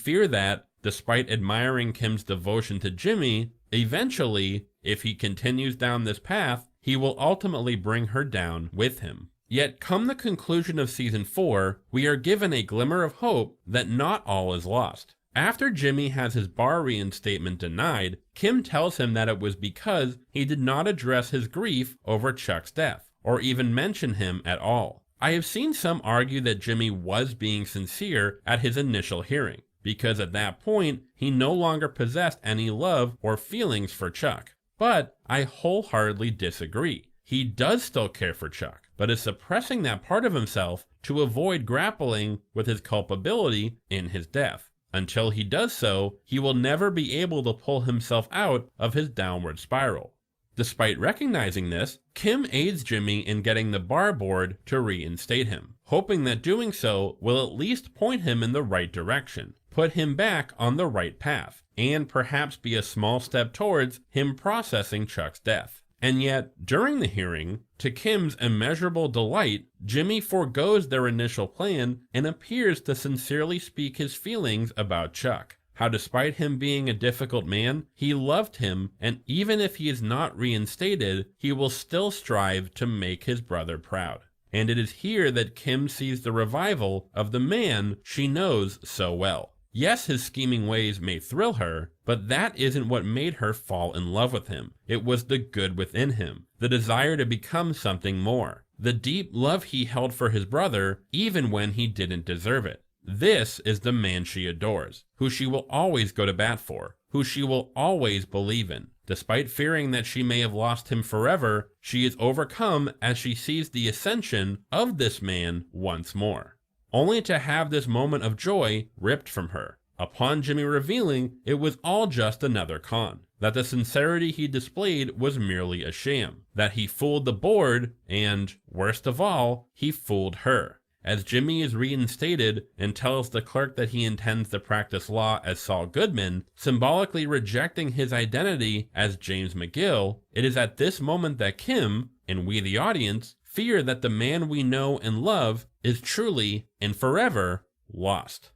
fear that, despite admiring Kim's devotion to Jimmy, eventually, if he continues down this path, he will ultimately bring her down with him. Yet, come the conclusion of Season 4, we are given a glimmer of hope that not all is lost. After Jimmy has his bar reinstatement denied, Kim tells him that it was because he did not address his grief over Chuck's death, or even mention him at all. I have seen some argue that Jimmy was being sincere at his initial hearing, because at that point, he no longer possessed any love or feelings for Chuck. But I wholeheartedly disagree. He does still care for Chuck, but is suppressing that part of himself to avoid grappling with his culpability in his death. Until he does so, he will never be able to pull himself out of his downward spiral. Despite recognizing this, Kim aids Jimmy in getting the bar board to reinstate him, hoping that doing so will at least point him in the right direction, put him back on the right path, and perhaps be a small step towards him processing Chuck's death. And yet, during the hearing, to Kim's immeasurable delight, Jimmy forgoes their initial plan and appears to sincerely speak his feelings about Chuck. How despite him being a difficult man, he loved him, and even if he is not reinstated, he will still strive to make his brother proud. And it is here that Kim sees the revival of the man she knows so well. Yes, his scheming ways may thrill her, but that isn't what made her fall in love with him. It was the good within him, the desire to become something more, the deep love he held for his brother even when he didn't deserve it. This is the man she adores, who she will always go to bat for, who she will always believe in. Despite fearing that she may have lost him forever, she is overcome as she sees the ascension of this man once more, only to have this moment of joy ripped from her, upon Jimmy revealing it was all just another con, that the sincerity he displayed was merely a sham, that he fooled the board, and, worst of all, he fooled her. As Jimmy is reinstated and tells the clerk that he intends to practice law as Saul Goodman, symbolically rejecting his identity as James McGill, it is at this moment that Kim, and we the audience, fear that the man we know and love is truly and forever lost.